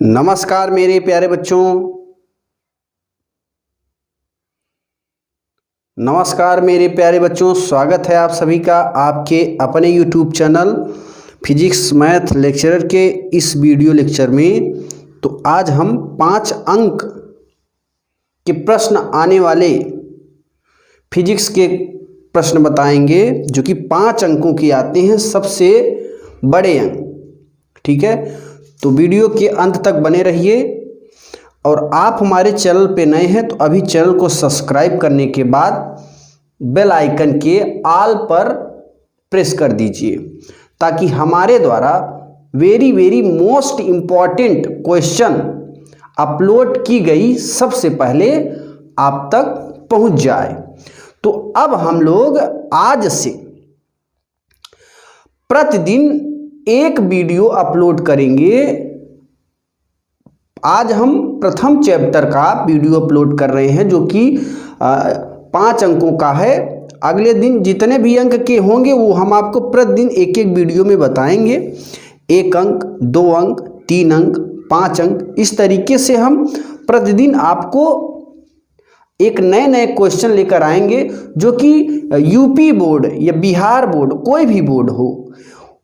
नमस्कार मेरे प्यारे बच्चों, स्वागत है आप सभी का आपके अपने YouTube channel physics math lecturer के इस वीडियो लेक्चर में। तो आज हम 5 अंक के प्रश्न आने वाले फिजिक्स के प्रश्न बताएंगे, जो कि 5 अंकों के आते हैं, सबसे बड़े अंक। ठीक है, तो वीडियो के अंत तक बने रहिए। और आप हमारे चैनल पे नए हैं तो अभी चैनल को सब्सक्राइब करने के बाद बेल आइकन के ऑल पर प्रेस कर दीजिए, ताकि हमारे द्वारा very most important question upload की गई सबसे पहले आप तक पहुंच जाए। तो अब हम लोग आज से प्रतिदिन एक वीडियो अपलोड करेंगे। आज हम प्रथम चैप्टर का वीडियो अपलोड कर रहे हैं, जो कि 5 अंकों का है। अगले दिन जितने भी अंक के होंगे वो हम आपको प्रतिदिन एक एक वीडियो में बताएंगे। 1 अंक, 2 अंक, 3 अंक, 5 अंक, इस तरीके से हम प्रतिदिन आपको एक नए क्वेश्चन लेकर आएंगे, जो कि यूपी बोर्ड या बिहार बोर्ड, कोई भी बोर्ड हो,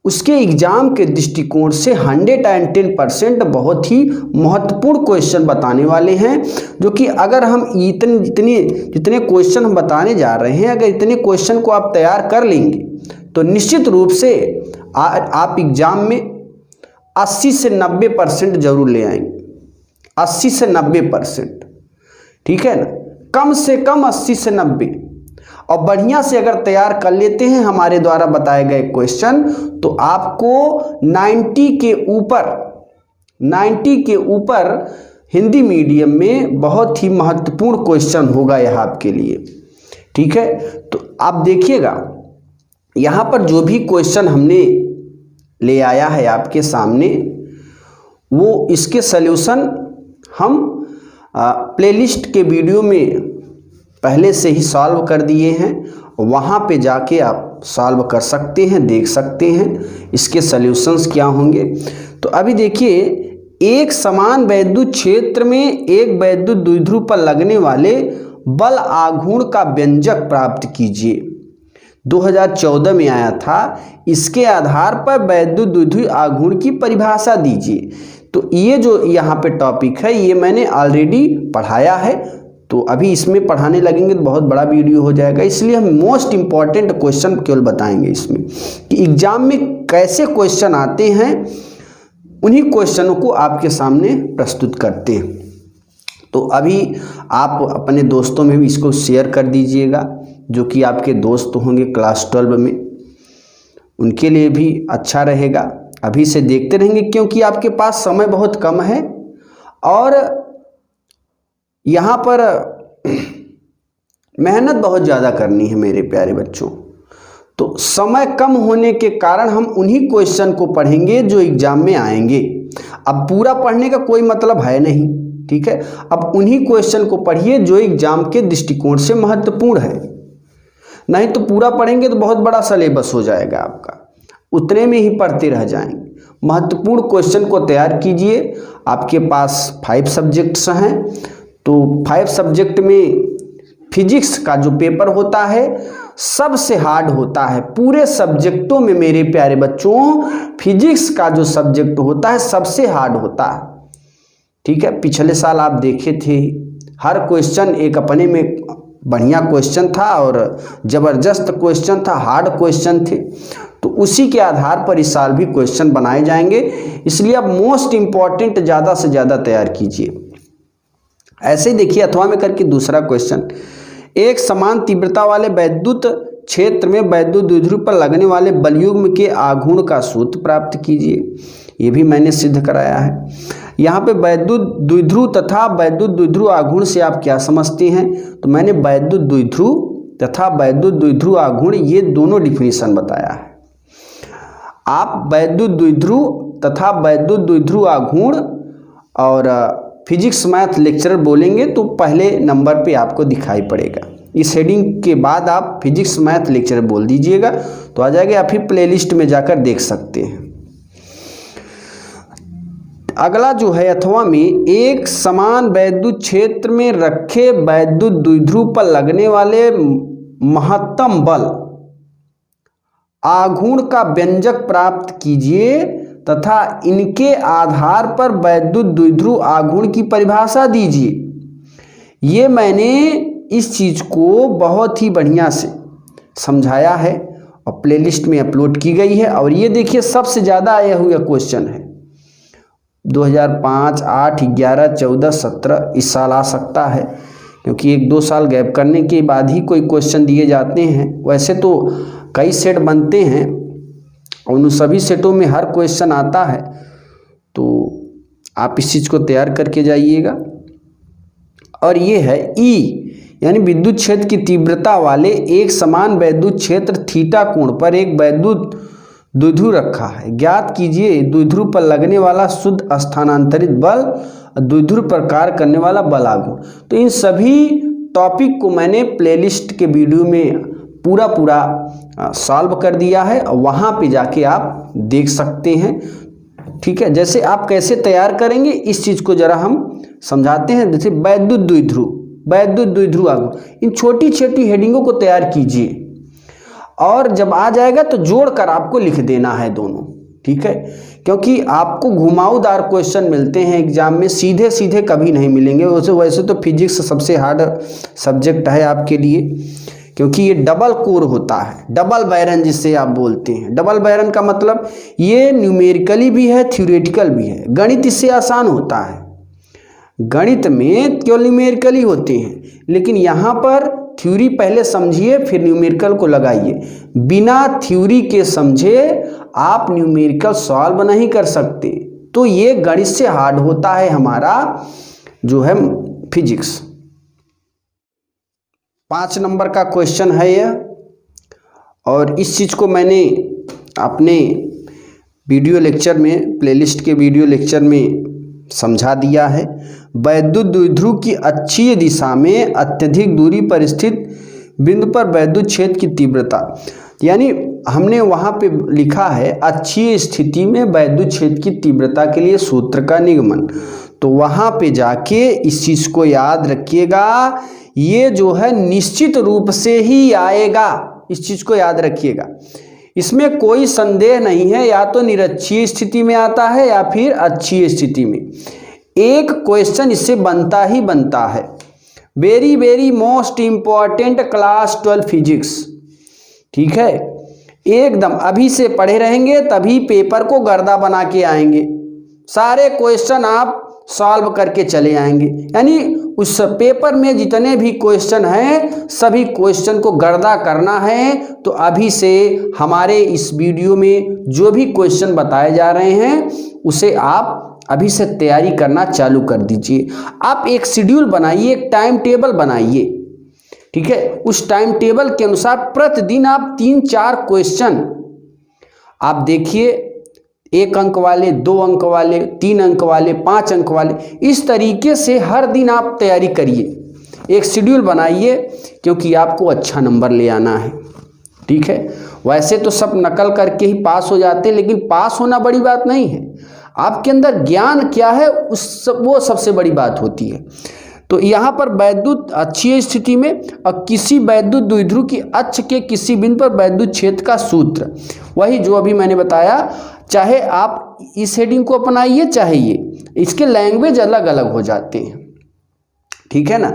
उसके एग्जाम के दृष्टिकोण से 110% बहुत ही महत्वपूर्ण क्वेश्चन बताने वाले हैं। जो कि अगर हम जितने क्वेश्चन हम बताने जा रहे हैं, अगर इतने क्वेश्चन को आप तैयार कर लेंगे तो निश्चित रूप से आप एग्जाम में 80 से 90% जरूर ले आएंगे। 80 से 90%, ठीक है ना, कम से कम 80 से 90। और बढ़िया से अगर तैयार कर लेते हैं हमारे द्वारा बताए गए क्वेश्चन, तो आपको 90 के ऊपर हिंदी मीडियम में बहुत ही महत्वपूर्ण क्वेश्चन होगा यह आपके लिए। ठीक है, तो आप देखिएगा यहाँ पर जो भी क्वेश्चन हमने ले आया है आपके सामने, वो इसके सल्यूशन हम प्लेलिस्ट के वीडियो में पहले से ही सॉल्व कर दिए हैं। वहाँ पे जाके आप सॉल्व कर सकते हैं, देख सकते हैं इसके सॉल्यूशंस क्या होंगे। तो अभी देखिए, एक समान वैद्युत क्षेत्र में एक वैद्युत द्विध्रुव पर लगने वाले बल आघूर्ण का व्यंजक प्राप्त कीजिए। 2014 में आया था। इसके आधार पर वैद्युत द्विध्रुव आघूर्ण की परिभाषा दीजिए। तो ये जो यहाँ पे टॉपिक है, ये मैंने ऑलरेडी पढ़ाया है। तो अभी इसमें पढ़ाने लगेंगे तो बहुत बड़ा वीडियो हो जाएगा, इसलिए हम मोस्ट इम्पॉर्टेंट क्वेश्चन केवल बताएंगे इसमें, कि एग्जाम में कैसे क्वेश्चन आते हैं, उन्हीं क्वेश्चनों को आपके सामने प्रस्तुत करते हैं। तो अभी आप अपने दोस्तों में भी इसको शेयर कर दीजिएगा, जो कि आपके दोस्त होंगे क्लास 12 में, उनके लिए भी अच्छा रहेगा। अभी से देखते रहेंगे, क्योंकि आपके पास समय बहुत कम है और यहाँ पर मेहनत बहुत ज़्यादा करनी है मेरे प्यारे बच्चों। तो समय कम होने के कारण हम उन्हीं क्वेश्चन को पढ़ेंगे जो एग्जाम में आएंगे। अब पूरा पढ़ने का कोई मतलब है नहीं, ठीक है। अब उन्हीं क्वेश्चन को पढ़िए जो एग्जाम के दृष्टिकोण से महत्वपूर्ण है। नहीं तो पूरा पढ़ेंगे तो बहुत बड़ा सिलेबस हो जाएगा आपका, उतने में ही पढ़ते रह जाएंगे। महत्वपूर्ण क्वेश्चन को तैयार कीजिए। आपके पास 5 सब्जेक्ट्स हैं, तो 5 सब्जेक्ट में फिजिक्स का जो पेपर होता है सबसे हार्ड होता है। पूरे सब्जेक्टों में मेरे प्यारे बच्चों, फिजिक्स का जो सब्जेक्ट होता है सबसे हार्ड होता है। ठीक है, पिछले साल आप देखे थे, हर क्वेश्चन एक अपने में बढ़िया क्वेश्चन था और ज़बरदस्त क्वेश्चन था, हार्ड क्वेश्चन थे। तो उसी के आधार पर इस साल भी क्वेश्चन बनाए जाएंगे, इसलिए आप मोस्ट इम्पॉर्टेंट ज़्यादा से ज़्यादा तैयार कीजिए। ऐसे ही देखिए अथवा में करके दूसरा क्वेश्चन, एक समान तीव्रता वाले वैद्युत क्षेत्र में वैद्युत द्विध्रुव पर लगने वाले बलयुग्म के आघूर्ण का सूत्र प्राप्त कीजिए। ये भी मैंने सिद्ध कराया है। यहाँ पे वैद्युत द्विध्रुव तथा वैद्युत द्विध्रुव आघूर्ण से आप क्या समझते हैं? तो मैंने वैद्युत द्विध्रुव तथा वैद्युत द्विध्रुव आघूर्ण, ये दोनों डिफिनीशन बताया है। आप वैद्युत द्विध्रुव तथा वैद्युत द्विध्रुव आघूर्ण और फिजिक्स मैथ लेक्चरर बोलेंगे तो पहले नंबर पे आपको दिखाई पड़ेगा। इस हेडिंग के बाद आप फिजिक्स मैथ लेक्चरर बोल दीजिएगा तो आ जाएगा, या फिर प्लेलिस्ट में जाकर देख सकते हैं। अगला जो है अथवा में, एक समान वैद्युत क्षेत्र में रखे वैद्युत द्विध्रुव पर लगने वाले महत्तम बल आघूर्ण का व्यंजक प्राप्त कीजिए तथा इनके आधार पर वैद्युत द्विध्रुव आघूर्ण की परिभाषा दीजिए। ये मैंने इस चीज़ को बहुत ही बढ़िया से समझाया है और प्लेलिस्ट में अपलोड की गई है। और ये देखिए सबसे ज़्यादा आया हुआ क्वेश्चन है 2005, 8, 11, 14, 17 इस साल आ सकता है, क्योंकि 1-2 साल गैप करने के बाद ही कोई क्वेश्चन दिए जाते हैं। वैसे तो कई सेट बनते हैं और उन सभी सेटों में हर क्वेश्चन आता है, तो आप इस चीज़ को तैयार करके जाइएगा। और ये है ई, यानी विद्युत क्षेत्र की तीव्रता वाले एक समान वैद्युत क्षेत्र थीटा कोण पर एक वैद्युत द्विध्रुव रखा है। ज्ञात कीजिए द्विध्रुव पर लगने वाला शुद्ध स्थानांतरित बल, द्विध्रुव पर कार्य करने वाला बल आघूर्ण। तो इन सभी टॉपिक को मैंने प्लेलिस्ट के वीडियो में पूरा सॉल्व कर दिया है और वहाँ पे जाके आप देख सकते हैं। ठीक है, जैसे आप कैसे तैयार करेंगे इस चीज़ को ज़रा हम समझाते हैं। जैसे वैद्युत द्विध्रुव आघूर्ण, इन छोटी छोटी हेडिंगों को तैयार कीजिए और जब आ जाएगा तो जोड़कर आपको लिख देना है दोनों। ठीक है, क्योंकि आपको घुमावदार क्वेश्चन मिलते हैं एग्जाम में, सीधे सीधे कभी नहीं मिलेंगे। वैसे तो फिजिक्स सबसे हार्ड सब्जेक्ट है आपके लिए, क्योंकि ये डबल कोर होता है, डबल बैरन जिसे आप बोलते हैं। डबल बैरन का मतलब ये न्यूमेरिकली भी है, थ्योरेटिकल भी है। गणित इससे आसान होता है, गणित में केवल न्यूमेरिकली होते हैं, लेकिन यहाँ पर थ्योरी पहले समझिए फिर न्यूमेरिकल को लगाइए। बिना थ्योरी के समझे आप न्यूमेरिकल सॉल्व नहीं कर सकते। तो ये गणित से हार्ड होता है हमारा जो है फिजिक्स। 5 नंबर का क्वेश्चन है यह, और इस चीज़ को मैंने अपने वीडियो लेक्चर में, प्लेलिस्ट के वीडियो लेक्चर में समझा दिया है। वैद्युत द्विध्रुव की अक्षीय दिशा में अत्यधिक दूरी पर स्थित बिंदु पर वैद्युत क्षेत्र की तीव्रता, यानी हमने वहाँ पे लिखा है अक्षीय स्थिति में वैद्युत क्षेत्र की तीव्रता के लिए सूत्र का निगमन। तो वहाँ पे जाके इस चीज़ को याद रखिएगा, ये जो है निश्चित रूप से ही आएगा। इस चीज़ को याद रखिएगा, इसमें कोई संदेह नहीं है। या तो निरक्षीय स्थिति में आता है या फिर अक्षीय स्थिति में। एक क्वेश्चन इससे बनता ही बनता है। Very very most important class 12 physics. ठीक है, एकदम अभी से पढ़े रहेंगे तभी पेपर को गर्दा बना के आएंगे। सारे क्वेश्चन आप सॉल्व करके चले आएंगे, यानी उस पेपर में जितने भी क्वेश्चन हैं सभी क्वेश्चन को गर्दा करना है। तो अभी से हमारे इस वीडियो में जो भी क्वेश्चन बताए जा रहे हैं उसे आप अभी से तैयारी करना चालू कर दीजिए। आप एक शेड्यूल बनाइए, एक टाइम टेबल बनाइए। ठीक है, उस टाइम टेबल के अनुसार प्रतिदिन आप 3-4 क्वेश्चन आप देखिए, 1 अंक वाले, 2 अंक वाले, 3 अंक वाले, 5 अंक वाले, इस तरीके से हर दिन आप तैयारी करिए। एक शेड्यूल बनाइए, क्योंकि आपको अच्छा नंबर ले आना है। ठीक है, वैसे तो सब नकल करके ही पास हो जाते हैं, लेकिन पास होना बड़ी बात नहीं है। आपके अंदर ज्ञान क्या है वो सबसे बड़ी बात होती है। तो यहाँ पर वैद्युत अक्षीय स्थिति में और किसी वैद्युत द्विध्रुव की अक्ष के किसी बिंदु पर वैद्युत क्षेत्र का सूत्र, वही जो अभी मैंने बताया। चाहे आप इस हेडिंग को अपनाइए चाहे ये, इसके लैंग्वेज अलग अलग हो जाते हैं। ठीक है ना,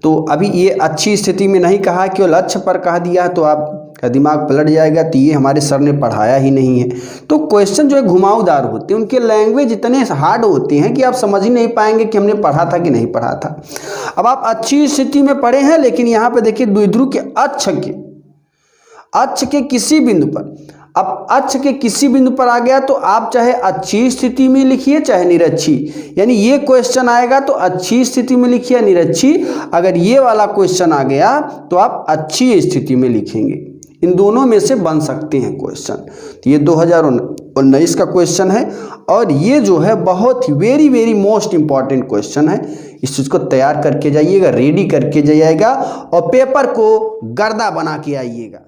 तो अभी ये अच्छी स्थिति में नहीं कहा, केवल अक्ष पर कह दिया तो आपका दिमाग पलट जाएगा, तो ये हमारे सर ने पढ़ाया ही नहीं है। तो क्वेश्चन जो है घुमावदार होते हैं, उनके लैंग्वेज इतने हार्ड होते हैं कि आप समझ ही नहीं पाएंगे कि हमने पढ़ा था कि नहीं पढ़ा था। अब आप अच्छी स्थिति में पढ़े हैं, लेकिन यहाँ पे देखिए द्विध्रुव के अक्ष के किसी बिंदु पर, अब अक्ष के किसी बिंदु पर आ गया तो आप चाहे अच्छी स्थिति में लिखिए चाहे निरक्षी, यानी ये क्वेश्चन आएगा तो अच्छी स्थिति में लिखिए या निरक्षी। अगर ये वाला क्वेश्चन आ गया तो आप अच्छी स्थिति में लिखेंगे। इन दोनों में से बन सकते हैं क्वेश्चन। तो ये 2019 का क्वेश्चन है और ये जो है बहुत ही very very most important question है। इस चीज़ को तैयार करके जाइएगा, रेडी करके जाइएगा और पेपर को गर्दा बना के आइएगा।